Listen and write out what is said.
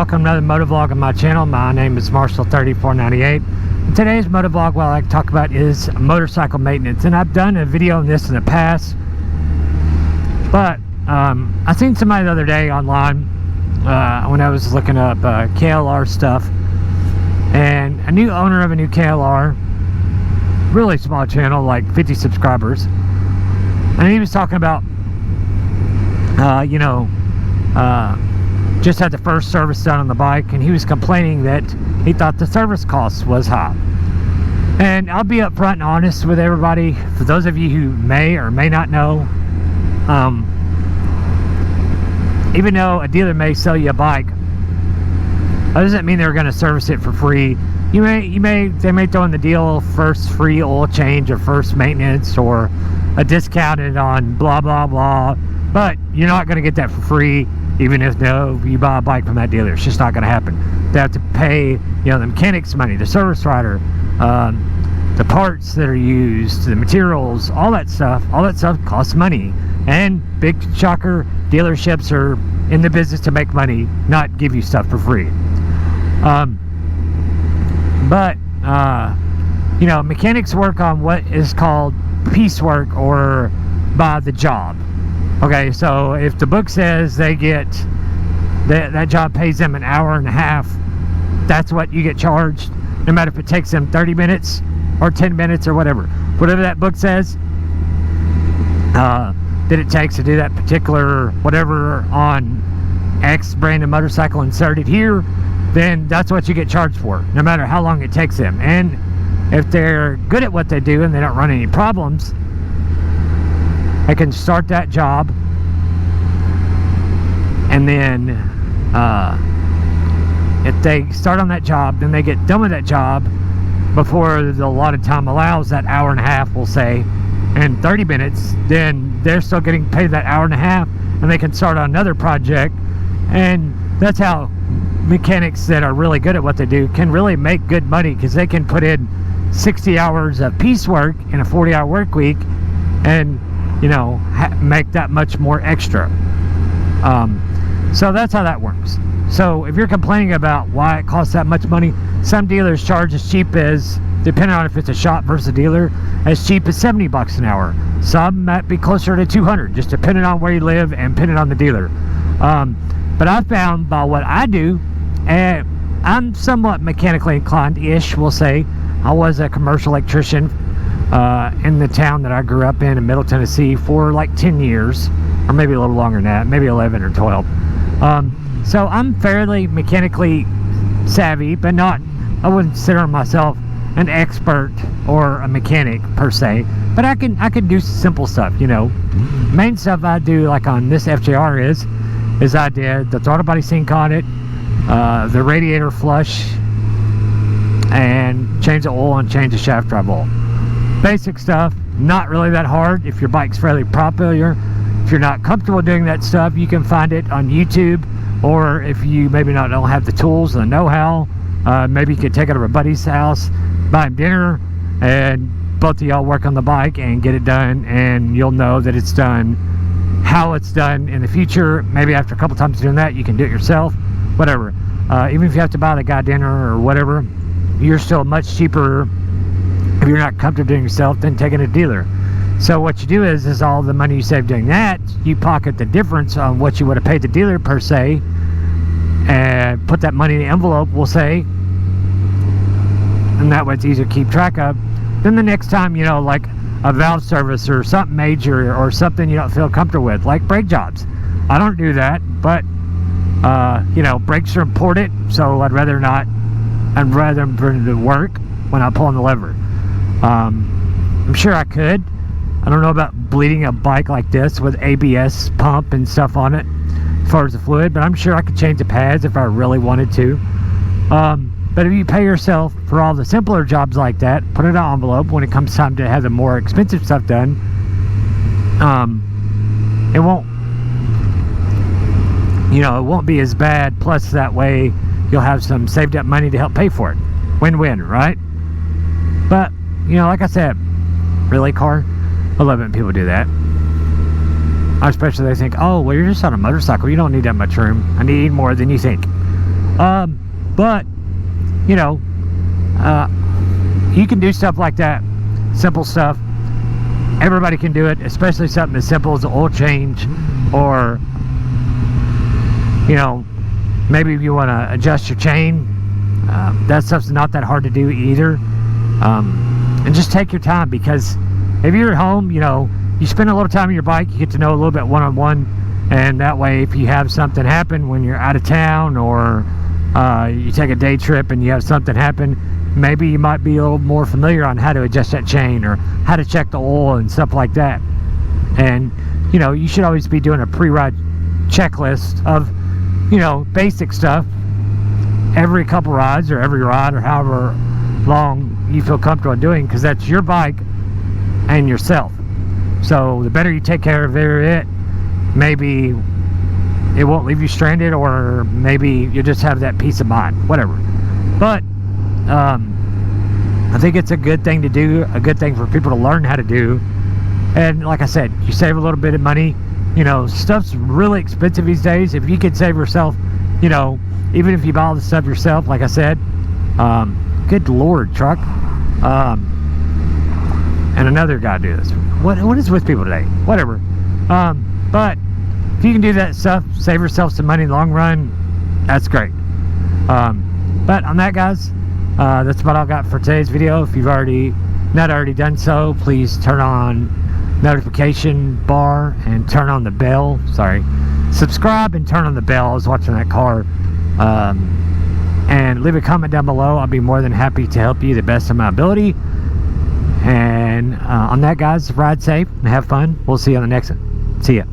welcome to another motovlog on my channel. My name is Marshall3498. And today's motovlog, what I like to talk about is motorcycle maintenance. And I've done a video on this in the past, but I seen somebody the other day online when I was looking up KLR stuff, and a new owner of a new KLR, really small channel, like 50 subscribers, and he was talking about just had the first service done on the bike, and he was complaining that he thought the service cost was high. And I'll be upfront and honest with everybody. For those of you who may or may not know, even though a dealer may sell you a bike, that doesn't mean they're going to service it for free. They may throw in the deal first free oil change or first maintenance or a discounted on blah blah blah, but you're not going to get that for free. Even if you buy a bike from that dealer, it's just not going to happen. They have to pay, the mechanics money, the service rider, the parts that are used, the materials, all that stuff costs money. And big shocker, dealerships are in the business to make money, not give you stuff for free. Mechanics work on what is called piecework or by the job. Okay, so if the book says they get that job pays them an hour and a half, that's what you get charged, no matter if it takes them 30 minutes or 10 minutes or whatever that book says that it takes to do that particular whatever on X brand of motorcycle inserted here, then that's what you get charged for, no matter how long it takes them. And if they're good at what they do and they don't run any problems, they can start that job, and then if they start on that job, then they get done with that job before the allotted time allows, that hour and a half, we'll say, and 30 minutes, then they're still getting paid that hour and a half, and they can start on another project. And that's how mechanics that are really good at what they do can really make good money, because they can put in 60 hours of piecework in a 40-hour work week and make that much more extra. So that's how that works. So if you're complaining about why it costs that much money, some dealers charge as cheap as, depending on if it's a shop versus a dealer, as cheap as $70 an hour. Some might be closer to $200, just depending on where you live and depending on the dealer. But I found by what I do, and I'm somewhat mechanically inclined-ish, we'll say. I was a commercial electrician in the town that I grew up in Middle Tennessee for like 10 years, or maybe a little longer than that, maybe 11 or 12. So I'm fairly mechanically savvy, but I wouldn't consider myself an expert or a mechanic per se, but I can do simple stuff. Main stuff I do, like on this FJR, is I did the throttle body sync on it, the radiator flush, and change the oil and change the shaft drive oil. Basic stuff, not really that hard. If your bike's fairly popular, if you're not comfortable doing that stuff, you can find it on YouTube, or if you maybe don't have the tools and the know-how, maybe you could take it to a buddy's house, buy him dinner, and both of y'all work on the bike and get it done, and you'll know that it's done how it's done in the future. Maybe after a couple times doing that, you can do it yourself, whatever. Even if you have to buy the guy dinner or whatever, you're still much cheaper if you're not comfortable doing it yourself than taking a dealer. So what you do is all the money you save doing that, you pocket the difference on what you would have paid the dealer per se, and put that money in the envelope, we'll say, and that way it's easier to keep track of. Then the next time, like a valve service or something major or something you don't feel comfortable with, like brake jobs. I don't do that, but brakes are important, so I'd rather them bring to work when I'm pulling the lever. I'm sure I could. I don't know about bleeding a bike like this with ABS pump and stuff on it as far as the fluid, but I'm sure I could change the pads if I really wanted to. But if you pay yourself for all the simpler jobs like that, put it in an envelope, when it comes time to have the more expensive stuff done, it won't be as bad. Plus that way you'll have some saved up money to help pay for it. Win-win, right? But like I said, really, car? I love it when people do that. Especially they think, oh, well, you're just on a motorcycle, you don't need that much room. I need more than you think. But you know, you can do stuff like that, simple stuff. Everybody can do it, especially something as simple as an oil change, or you know, maybe if you want to adjust your chain. That stuff's not that hard to do either. And just take your time, because if you're at home, you know, you spend a little time on your bike, you get to know a little bit one-on-one, and that way if you have something happen when you're out of town, or you take a day trip and you have something happen, maybe you might be a little more familiar on how to adjust that chain, or how to check the oil and stuff like that. And you know, you should always be doing a pre-ride checklist of, you know, basic stuff every couple rides, or every ride, or however long you feel comfortable doing, because that's your bike and yourself. So the better you take care of it, maybe it won't leave you stranded, or maybe you'll just have that peace of mind, whatever. But I think it's a good thing to do, a good thing for people to learn how to do. And like I said, you save a little bit of money. You know, stuff's really expensive these days. If you could save yourself, you know, even if you buy all the stuff yourself, like I said, good Lord, truck. And another guy do this. What is with people today? Whatever. But if you can do that stuff, save yourself some money in the long run, that's great. But on that, guys, that's about all I got for today's video. If you've not already done so, please turn on notification bar and turn on the bell. Sorry, subscribe and turn on the bell. I was watching that car. And leave a comment down below. I'll be more than happy to help you the best of my ability. And on that, guys, ride safe and have fun. We'll see you on the next one. See ya.